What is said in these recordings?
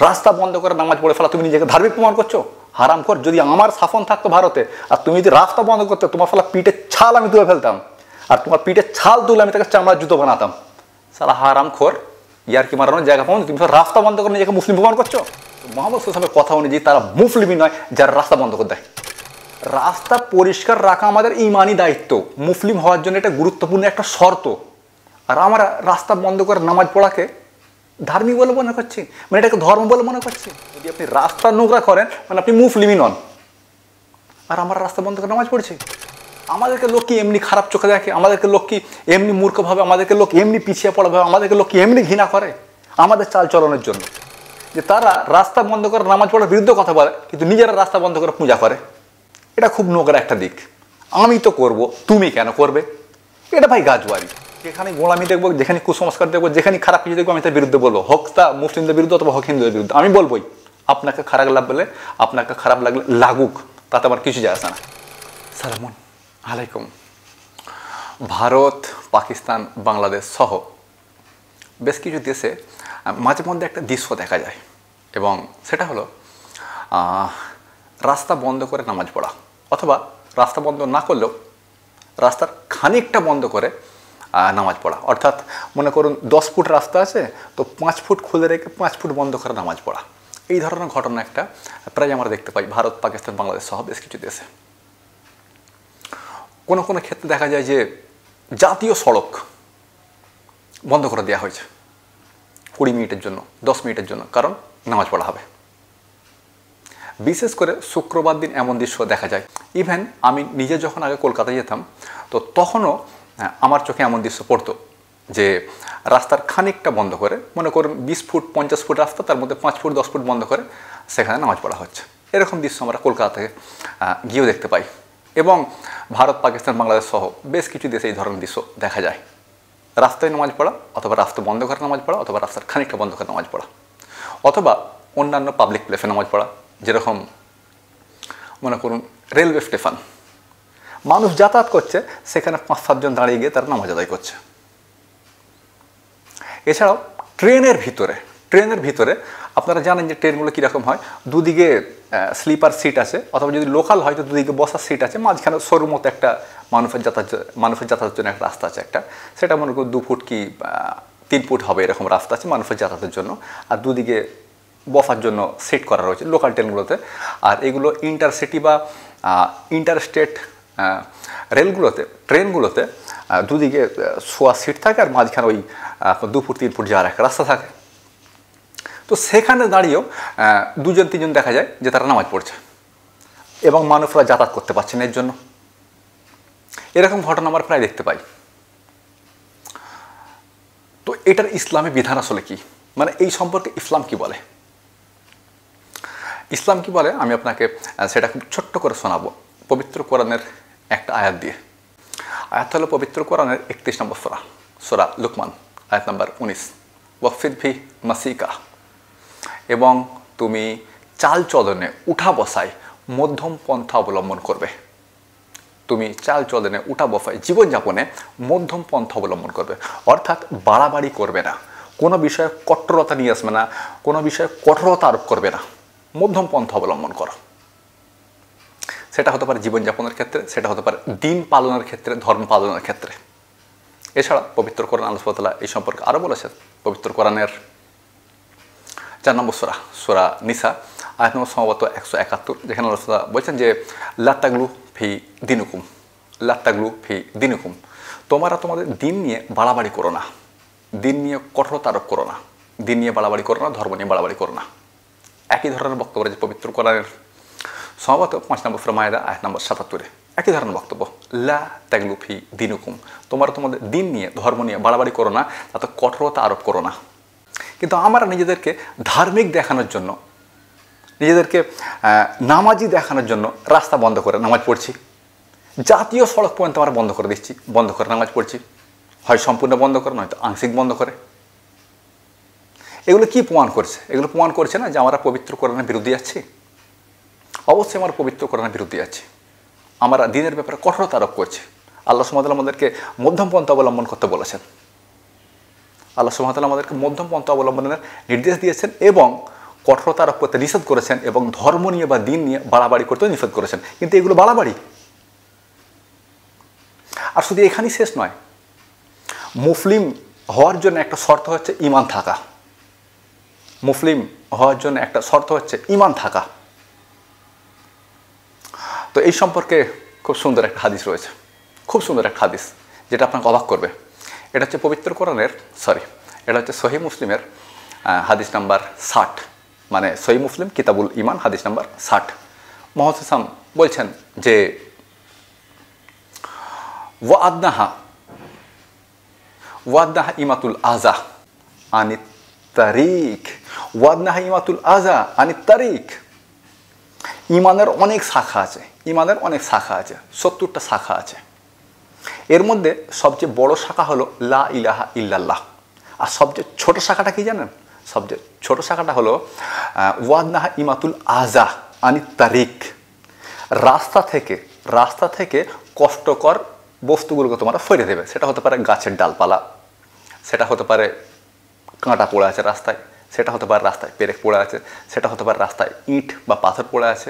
রাস্তা বন্ধ করে নামাজ পড়ে ফেলা, তুমি নিজেকে ধার্মিক প্রমাণ করছো? হারামখোর, যদি আমার শাসন থাকতো ভারতে আর তুমি যদি রাস্তা বন্ধ করতে, তোমার ফেলা পিঠের ছাল আমি তুলে ফেলতাম, আর তোমার পিঠের ছাল তুলে আমি তাকে চামড়ার জুতো বানাতাম। সালা হারামখোর, ইয়ার কি মারানোর জায়গা পাবো, তুমি রাস্তা বন্ধ করে নিজেকে মুসলিম প্রমাণ করছো? মোহাম্মদ সাল্লাল্লাহু কথা অনুযায়ী তারা মুসলিমই নয় যারা রাস্তা বন্ধ করে দেয়। রাস্তা পরিষ্কার রাখা আমাদের ইমানি দায়িত্ব, মুসলিম হওয়ার জন্য এটা গুরুত্বপূর্ণ একটা শর্ত। আর আমরা রাস্তা বন্ধ করে নামাজ পড়াকে ধার্মিক বলে মনে করছি, মানে এটাকে ধর্ম বলে মনে করছি। যদি আপনি রাস্তা নোংরা করেন মানে আপনি মুসলিমই নন। আর আমরা রাস্তা বন্ধ করে নামাজ পড়ছি, আমাদেরকে লোক কি এমনি খারাপ চোখে দেখে? আমাদেরকে লোক কি এমনি মূর্খ ভাবে? আমাদেরকে লোক এমনি পিছিয়ে পড়া ভাবে? আমাদেরকে লোক কি এমনি ঘৃণা করে আমাদের চাল চলনের জন্য যে তারা রাস্তা বন্ধ করে নামাজ পড়ার বিরুদ্ধে কথা বলে কিন্তু নিজেরা রাস্তা বন্ধ করে পূজা করে? এটা খুব নোংরা একটা দিক। আমি তো করব, তুমি কেন করবে? এটা ভাই গাজওয়ারি। যেখানে গোলামি দেখবো, যেখানে কুসংস্কার দেখবো, যেখানে খারাপ কিছু দেখবো, আমি তার বিরুদ্ধে বলবো, হোক তা মুসলিমদের বিরুদ্ধে অথবা হোক হিন্দুদের বিরুদ্ধে, আমি বলবোই। আপনাকে খারাপ লাগলে, আপনাকে খারাপ লাগলে লাগুক, তাতে আমার কিছু যায় আসে না। সালামুন আলাইকুম। ভারত, পাকিস্তান, বাংলাদেশ সহ বেশ কিছু দেশে মাঝে মধ্যে একটা দৃশ্য দেখা যায়, এবং সেটা হলো রাস্তা বন্ধ করে নামাজ পড়া, অথবা রাস্তা বন্ধ না করলেও রাস্তার খানিকটা বন্ধ করে নামাজ পড়া। অর্থাৎ মনে করুন 10 ফুট রাস্তা আছে, তো 5 ফুট খুলে রেখে 5 ফুট বন্ধ করে নামাজ পড়া। এই ধরনের ঘটনা একটা প্রায় আমরা দেখতে পাই ভারত, পাকিস্তান, বাংলাদেশ সহ বেশ কিছু দেশে। কোনো কোনো ক্ষেত্রে দেখা যায় যে জাতীয় সড়ক বন্ধ করে দেওয়া হয়েছে 20 মিনিটের জন্য, 10 মিনিটের জন্য, কারণ নামাজ পড়া হবে। বিশেষ করে শুক্রবার দিন এমন দৃশ্য দেখা যায়। ইভেন আমি নিজে যখন আগে কলকাতায় যেতাম, তো তখনও আমার চোখে এমন দৃশ্য পড়তো যে রাস্তার খানিকটা বন্ধ করে, মনে করুন 20 ফুট 50 ফুট রাস্তা, তার মধ্যে 5 ফুট 10 ফুট বন্ধ করে সেখানে নামাজ পড়া হচ্ছে। এরকম দৃশ্য আমরা কলকাতা থেকে গিয়েও দেখতে পাই, এবং ভারত, পাকিস্তান, বাংলাদেশ সহ বেশ কিছু দেশে এই ধরনের দৃশ্য দেখা যায়। রাস্তায় নামাজ পড়া, অথবা রাস্তা বন্ধ করে নামাজ পড়া, অথবা রাস্তার খানিকটা বন্ধ করে নামাজ পড়া, অথবা অন্যান্য পাবলিক প্লেসে নামাজ পড়া। যেরকম মনে করুন রেলওয়ে স্টেশন, মানুষ যাতায়াত করছে, সেখানে 5-7 জন দাঁড়িয়ে গিয়ে তারা নামাজ আদায় করছে। এছাড়াও ট্রেনের ভিতরে আপনারা জানেন যে ট্রেনগুলো কীরকম হয়, দুদিকে স্লিপার সিট আছে, অথবা যদি লোকাল হয় তো দুদিকে বসার সিট আছে, মাঝখানে সরু মতো একটা মানুষের যাতায়াতের জন্য একটা রাস্তা আছে একটা, সেটা মনে করুন 2 ফুট কি 3 ফুট হবে এরকম রাস্তা আছে মানুষের যাতায়াতের জন্য, আর দুদিকে বসার জন্য সেট করা রয়েছে লোকাল ট্রেনগুলোতে। আর এগুলো ইন্টারসিটি বা ইন্টারস্টেট ট্রেনগুলোতে দুদিকে শোয়া সিট থাকে, আর মাঝখানে ওই 2 ফুট 3 ফুট যাওয়ার একটা রাস্তা থাকে। তো সেখানে দাঁড়িয়েও 2-3 জন দেখা যায় যে তারা নামাজ পড়ছে, এবং মানুষরা যাতায়াত করতে পারছে না এর জন্য। এরকম ঘটনা আমরা প্রায় দেখতে পাই। তো এটার ইসলামী বিধান আসলে কি, মানে এই সম্পর্কে ইসলাম কি বলে? ইসলাম কি বলে আমি আপনাকে সেটা খুব ছোট্ট করে শোনাবো পবিত্র কোরআনের একটা আয়াত দিয়ে। আয়াত হলো পবিত্র কোরআনের 31 নম্বর সূরা লুকমান, আয়াত নম্বর 19, ওয়াকফিদ ফি মাসিকা, এবং তুমি চাল চলনে উঠা বসায় মধ্যম পন্থা অবলম্বন করবে। তুমি চাল চলনে উঠা বসায় জীবনযাপনে মধ্যম পন্থা অবলম্বন করবে, অর্থাৎ বাড়াবাড়ি করবে না, কোনো বিষয়ে কঠোরতা নিয়ে আসবে না, কোনো বিষয়ে কঠোরতা আরোপ করবে না, মধ্যম পন্থা অবলম্বন করো। সেটা হতে পারে জীবনযাপনের ক্ষেত্রে, সেটা হতে পারে দিন পালনের ক্ষেত্রে, ধর্ম পালনের ক্ষেত্রে। এছাড়া পবিত্র কোরআন আল্লাহ সুবহানাহু ওয়া তাআলা এই সম্পর্কে আরও বলেছেন। পবিত্র কোরআনের 4 নম্বর সূরা নিসা, আয়াত নম্বর সম্ভবত 171, যেখানে আল্লাহ তাআলা বলছেন যে লা তাগলু ফি দিনুকুম, তোমরা তোমাদের দিন নিয়ে বাড়াবাড়ি করো না, দিন নিয়ে কঠোরতা আরোপ করো না, দিন নিয়ে বাড়াবাড়ি করো না, ধর্ম নিয়ে বাড়াবাড়ি করো না। একই ধরনের বক্তব্য রয়েছে পবিত্র কোরআনের সম্ভবত 5 নম্বর সূরা মায়েদা, আয়াত নম্বর 77, একই ধরনের বক্তব্য, লা তাগলু ফি দিনুকুম, তোমরা তোমাদের দিন নিয়ে, ধর্ম নিয়ে বাড়াবাড়ি করো না, তাতে কঠোরতা আরোপ করো না। কিন্তু আমরা নিজেদেরকে ধার্মিক দেখানোর জন্য, নিজেদেরকে নামাজি দেখানোর জন্য রাস্তা বন্ধ করে নামাজ পড়ছি, জাতীয় সড়ক পর্যন্ত আমরা বন্ধ করে দিচ্ছি, বন্ধ করে নামাজ পড়ছি, হয় সম্পূর্ণ বন্ধ করে, নয়তো আংশিক বন্ধ করে। এগুলো কি প্রমাণ করছে? এগুলো প্রমাণ করছে না যে আমরা পবিত্র কোরআনের বিরুদ্ধে যাচ্ছি? অবশ্যই আমরা পবিত্র কোরআনের বিরুদ্ধে যাচ্ছি, আমরা দিনের ব্যাপারে কঠোরতা আরোপ করছি। আল্লাহ সুবহানাহু ওয়া তাআলা আমাদেরকে মধ্যম পন্থা অবলম্বন করতে বলেছেন, আল্লাহ সুবহানাহু ওয়া তাআলা আমাদেরকে মধ্যম পন্থা অবলম্বনের নির্দেশ দিয়েছেন, এবং কঠোরতা আরোপ করতে নিষেধ করেছেন এবং ধর্ম নিয়ে বা দিন নিয়ে বাড়াবাড়ি করতে নিষেধ করেছেন, কিন্তু এগুলো বাড়াবাড়ি। আর শুধু এখানেই শেষ নয়, মুসলিম হওয়ার জন্য একটা শর্ত হচ্ছে ঈমান থাকা। মুসলিম হওয়ার জন্য একটা শর্ত হচ্ছে ঈমান থাকা। তো এই সম্পর্কে খুব সুন্দর একটা হাদিস রয়েছে, খুব সুন্দর একটা হাদিস, যেটা আপনাকে অবাক করবে। এটা হচ্ছে পবিত্র কোরআনের এটা হচ্ছে সহিহ মুসলিমের হাদিস নাম্বার 60, মানে সহিহ মুসলিম কিতাবুল ঈমান হাদিস নাম্বার 60। মুহাম্মদ সাল্লাল্লাহু আলাইহি ওয়াসাল্লাম বলছেন যে ওয়াদনাহা ইমাতুল আযা আনিত তারিক। ওয়াদনাহা ইমাতুল আযা আনিত তারিক। ঈমানের অনেক শাখা আছে, ঈমানের অনেক শাখা আছে, 70টা শাখা আছে। এর মধ্যে সবচেয়ে বড় শাখা হলো লা ইলাহা ইল্লাল্লাহ। আর সবচেয়ে ছোট শাখাটা কি জানেন? সবচেয়ে ছোট শাখাটা হলো ওয়াদনাহা ইমাতুল আযা আনিত তারিক। রাস্তা থেকে কষ্টকর বস্তুগুলোকে তোমরা ফেলে দেবে। সেটা হতে পারে গাছের ডালপালা, সেটা হতে পারে কাঁটা পড়ে আছে রাস্তায়, সেটা হতে পারে রাস্তায় পেরেক পড়ে আছে, সেটা হতে পারে রাস্তায় ইট বা পাথর পড়ে আছে।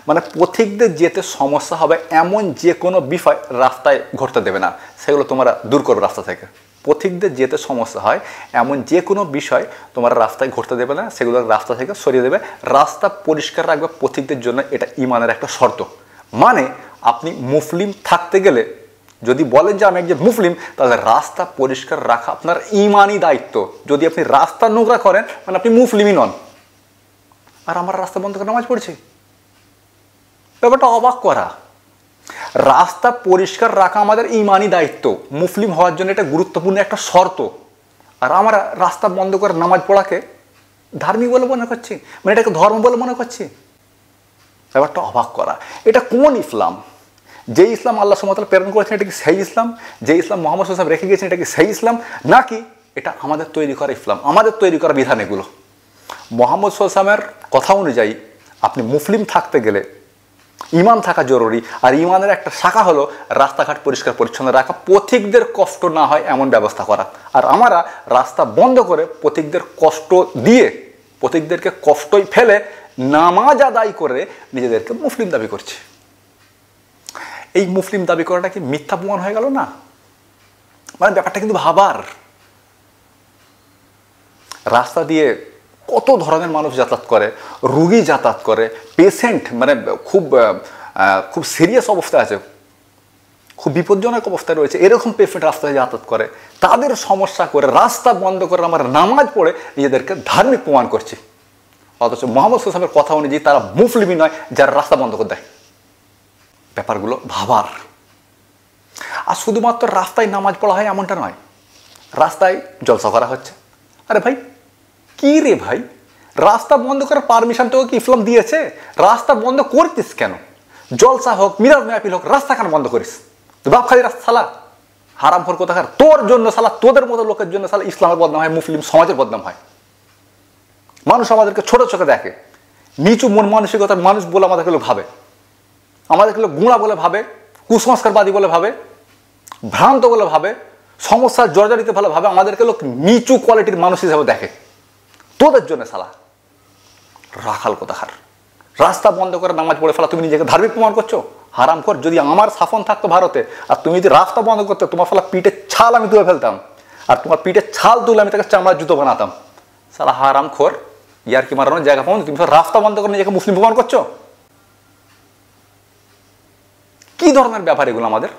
মানে পথিকদের যেতে সমস্যা হবে এমন যে কোনো বিষয় রাস্তায় ঘটতে দেবে না, সেগুলো তোমরা দূর করবে রাস্তা থেকে। পথিকদের যেতে সমস্যা হয় এমন যে কোনো বিষয় তোমরা রাস্তায় ঘটতে দেবে না, সেগুলো রাস্তা থেকে সরিয়ে দেবে। রাস্তা পরিষ্কার রাখবে পথিকদের জন্য, এটা ঈমানের একটা শর্ত। মানে আপনি মুসলিম থাকতে গেলে যদি বলেন যে আমি একজন মুসলিম, তাহলে রাস্তা পরিষ্কার রাখা আপনার ঈমানি দায়িত্ব। যদি আপনি রাস্তা নোংরা করেন, মানে আপনি মুসলিমই নন। আর আমরা রাস্তা বন্ধ করে নামাজ পড়ছি, ব্যাপারটা অবাক করা। রাস্তা পরিষ্কার রাখা আমাদের ঈমানি দায়িত্ব, মুসলিম হওয়ার জন্য এটা গুরুত্বপূর্ণ একটা শর্ত। আর আমরা রাস্তা বন্ধ করে নামাজ পড়াকে ধার্মিক বলে মনে করছি, মানে এটাকে ধর্ম বলে মনে করছি। ব্যাপারটা অবাক করা। এটা কোন ইসলাম? যে ইসলাম আল্লাহ সুবহানাহু ওয়া তাআলা প্রেরণ করেছেন এটা কি সেই ইসলাম? যে ইসলাম মুহাম্মদ সাল্লাল্লাহু আলাইহি ওয়াসাল্লাম রেখে গিয়েছেন এটা কি সেই ইসলাম? নাকি এটা আমাদের তৈরি করা ইসলাম, আমাদের তৈরি করা বিধান এগুলো? মুহাম্মদ সাল্লাল্লাহু আলাইহি ওয়াসাল্লামের কথা অনুযায়ী আপনি মুসলিম থাকতে গেলে ঈমান থাকা জরুরি। আর ঈমানের একটা শাখা হলো রাস্তাঘাট পরিষ্কার পরিচ্ছন্ন রাখা, পথিকদের কষ্ট না হয় এমন ব্যবস্থা করা। আর আমরা রাস্তা বন্ধ করে পথিকদের কষ্ট দিয়ে, পথিকদেরকে কষ্টই ফেলে নামাজ আদায় করে নিজেদেরকে মুসলিম দাবি করছি। এই মুসলিম দাবি করাটা কি মিথ্যা প্রমাণ হয়ে গেল না? মানে ব্যাপারটা কিন্তু ভাবার। রাস্তা দিয়ে কত ধরনের মানুষ যাতায়াত করে, রোগী যাতায়াত করে, পেশেন্ট মানে খুব সিরিয়াস অবস্থায় আছে, খুব বিপজ্জনক অবস্থায় রয়েছে, এরকম পেশেন্ট রাস্তায় যাতায়াত করে, তাদের সমস্যা করে রাস্তা বন্ধ করে আমরা নামাজ পড়ে নিজেদেরকে ধার্মিক প্রমাণ করছি। অথচ মুহাম্মদ সাল্লাল্লাহু আলাইহি ওয়াসাল্লামের কথা অনুযায়ী তারা মুসলিমই নয় যারা রাস্তা বন্ধ করে দেয়। ব্যাপারগুলো ভাবার। আর শুধুমাত্র রাস্তায় নামাজ পড়া হয় এমনটা নয়, রাস্তায় জলসা করা হচ্ছে। আরে ভাই, কি রে ভাই, রাস্তা বন্ধ করার পারমিশন তোকে কি ইসলাম দিয়েছে? রাস্তা বন্ধ করতিস কেন? জলসা হোক, মিলাদ মাহফিল হোক, রাস্তা কেন বন্ধ করিস? তো বাপ খালি রাস্তা সালা হারাম খোর কোথাকার, তোর জন্য সালা, তোদের মতো লোকের জন্য সালা ইসলামের বদনাম হয়, মুসলিম সমাজের বদনাম হয়। মানুষ আমাদেরকে ছোট চোখে দেখে, নিচু মন মানসিকতার মানুষ বলে আমাদেরকে লোক ভাবে, আমাদেরকে লোক গুঁড়া বলে ভাবে, কুসংস্কারবাদী বলে ভাবে, ভ্রান্ত বলে ভাবে, সমস্যার জর্জরিত ভালো ভাবে, আমাদেরকে লোক নিচু কোয়ালিটির মানুষ হিসাবে দেখে। তোদের জন্য সালা রাখাল কোথাকার। রাস্তা বন্ধ করে নামাজ পড়ে ফেলা, তুমি নিজেকে ধার্মিক প্রমাণ করছো? হারাম খোর। যদি আমার শাসন থাকতো ভারতে আর তুমি যদি রাস্তা বন্ধ করতে, তোমার ফেলা পিঠের ছাল আমি তুলে ফেলতাম। আর তোমার পিঠের ছাল তুলে আমি তাকে চামড়ার জুতো বানাতাম। সালা হারাম খোর, ইয়ার কি মারানোর জায়গা পাবো? তুমি রাস্তা বন্ধ করে নিজেকে মুসলিম প্রমাণ করছো? কি ধরনের ব্যাপার এগুলো আমাদের?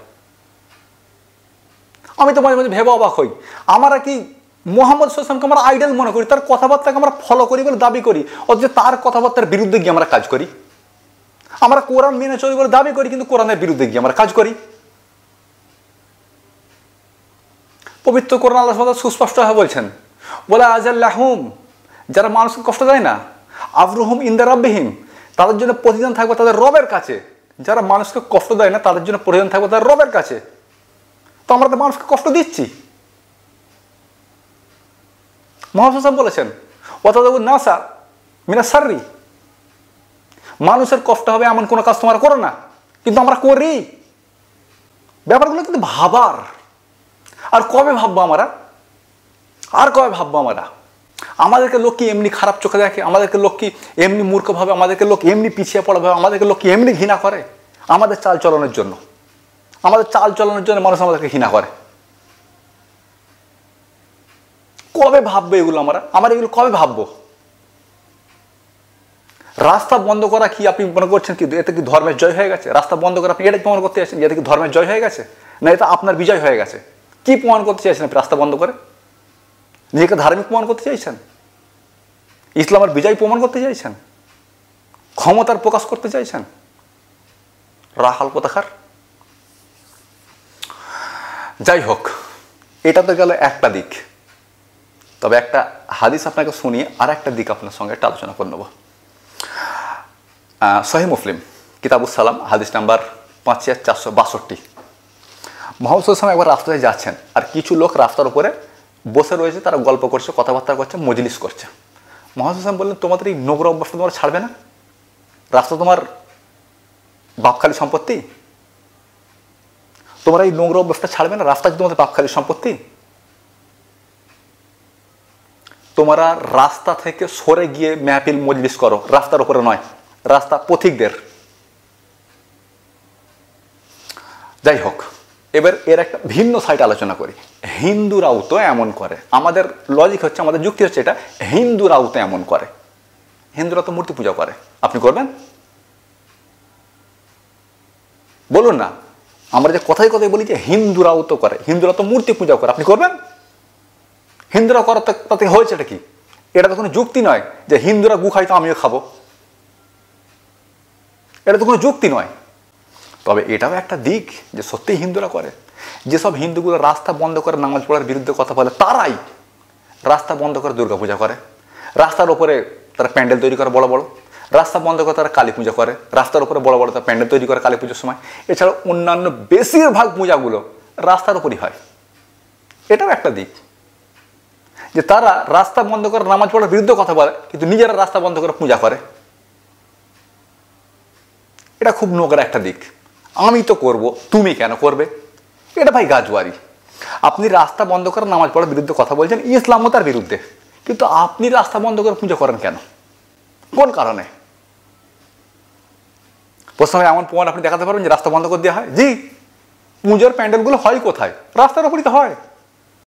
আমি তো মাঝে মাঝে ভেবে অবাক হই, আমরা কি মুহাম্মদ সাল্লাল্লাহু আলাইহি ওয়াসাল্লামকে আমরা আইডল মনে করি, তার কথাবার্তাকে আমরা ফলো করি বলে দাবি করি, অথচ তার কথাবার্তার বিরুদ্ধে গিয়ে আমরা কাজ করি। আমরা কোরআন মেনে চলি বলে দাবি করি, কিন্তু কোরআনের বিরুদ্ধে গিয়ে আমরা কাজ করি। পবিত্র কোরআন আল্লাহ সুবহানাহু ওয়া তাআলা সুস্পষ্টভাবে বলছেন, ওয়ালা আযাল্লাহুম, যারা মানুষকে কষ্ট দেয় না, আফরুহুম ইনদা রাব্বিহিম, তাদের জন্য প্রতিদান থাকবে তাদের রবের কাছে। যারা মানুষকে কষ্ট দেয় না তাদের জন্য প্রতিদান থাকবে তাদের রবের কাছে। তো আমরা তো মানুষকে কষ্ট দিচ্ছি। মুহাম্মদ সাল্লাল্লাহু আলাইহি ওয়াসাল্লাম বলেছেন, ওয়াতাদাবুন নাসা মিনাস সাররি, মানুষের কষ্ট হবে এমন কোনো কাজ তোমরা করো না, কিন্তু আমরা করি। ব্যাপারগুলো কিন্তু ভাবার। আর কবে ভাববো আমরা? আর কবে ভাববো আমরা? আমাদেরকে লোক কি এমনি খারাপ চোখে দেখে? আমাদেরকে লোক কি এমনি মূর্খ ভাবে? আমাদেরকে লোক এমনি পিছিয়ে পড়া ভাবে? আমাদেরকে লোক কি এমনি ঘৃণা করে? আমাদের চাল চলনের জন্য, আমাদের চাল চলনের জন্য মানুষ আমাদেরকে ঘৃণা করে। কবে ভাববো এগুলো? আমরা এগুলো কবে ভাববো? রাস্তা বন্ধ করা কি আপনি মনে করছেন কি এতে কি ধর্মের জয় হয়ে গেছে? রাস্তা বন্ধ করে আপনি এটা প্রমাণ করতে চাইছেন এতে কি ধর্মের জয় হয়ে গেছে, না এটা আপনার বিজয় হয়ে গেছে? কি প্রমাণ করতে চাইছেন আপনি রাস্তা বন্ধ করে? নিজেকে ধার্মিক প্রমাণ করতে চাইছেন? ইসলামের বিজয় প্রমাণ করতে চাইছেন? ক্ষমতার প্রকাশ করতে চাইছেন? রাখাল কোথাকার। যাই হোক, এটা তো গেল একটা দিক। তবে একটা হাদিস আপনাকে শুনিয়ে আর একটা দিক আপনার সঙ্গে একটা আলোচনা করে নেব। সহিহ মুসলিম কিতাবুস সালাম হাদিস নাম্বার 5462। মুহাম্মদ সাল্লাল্লাহু আলাইহি ওয়াসাল্লাম একবার রাস্তায় যাচ্ছেন, আর কিছু লোক রাস্তার উপরে বসে রয়েছে, তারা গল্প করছে, কথাবার্তা করছে, মজলিস করছে। মুহাম্মদ সাল্লাল্লাহু আলাইহি ওয়াসাল্লাম বললেন, তোমাদের এই নোংরা অভ্যাসটা তোমার ছাড়বে না? রাস্তা তোমার বাপখালি সম্পত্তি, তোমরা এই নোংরা অভ্যাসটা ছাড়বে না? রাস্তা কি তোমাদের বাপখালি সম্পত্তি? তোমরা রাস্তা থেকে সরে গিয়ে মাহফিল মজলিস করো, রাস্তার উপরে নয়, রাস্তা পথিকদের। যাই হোক, এবার এর একটা ভিন্ন সাইড আলোচনা করি। হিন্দুরাও তো এমন করে। আমাদের লজিক হচ্ছে, আমাদের যুক্তি হচ্ছে এটা, হিন্দুরাও তো এমন করে। হিন্দুরা তো মূর্তি পূজা করে, আপনি করবেন? বলুন না। আমরা যে কথায় কথায় বলি যে হিন্দুরাও তো করে, হিন্দুরা তো মূর্তি পূজা করে, আপনি করবেন? হিন্দুরা করার তাতে হয়েছে এটা কি? এটা তো কোনো যুক্তি নয় যে হিন্দুরা গু খাই তো আমিও খাবো, এটা তো কোনো যুক্তি নয়। তবে এটাও একটা দিক যে সত্যিই হিন্দুরা করে। যেসব হিন্দুগুলো রাস্তা বন্ধ করে নামাজ পড়ার বিরুদ্ধে কথা বলে, তারাই রাস্তা বন্ধ করে দুর্গা পূজা করে, রাস্তার উপরে তারা প্যান্ডেল তৈরি করে বড় বড়, রাস্তা বন্ধ করে তারা কালী পূজা করে, রাস্তার উপরে বড় বড় তারা প্যান্ডেল তৈরি করে কালী পুজোর সময়। এছাড়া অন্যান্য বেশিরভাগ পূজাগুলো রাস্তার উপরই হয়। এটাও একটা দিক যে তারা রাস্তা বন্ধ করে নামাজ পড়ার বিরুদ্ধে কথা বলে, কিন্তু নিজেরা রাস্তা বন্ধ করে পূজা করে। এটা খুব নোংরা একটা দিক। আমি তো করব, তুমি কেন করবে? এটা ভাই গাজওয়ারি। আপনি রাস্তা বন্ধ করে নামাজ পড়ার বিরুদ্ধে কথা বলছেন, ইসলামও তার বিরুদ্ধে, কিন্তু আপনি রাস্তা বন্ধ করে পূজা করেন কেন? কোন কারণে? প্রথমে এমন প্রমাণ আপনি দেখাতে পারবেন যে রাস্তা বন্ধ করে দেওয়া হয়? জি, পুজোর প্যান্ডেলগুলো হয় কোথায়? রাস্তার উপরই তো হয়।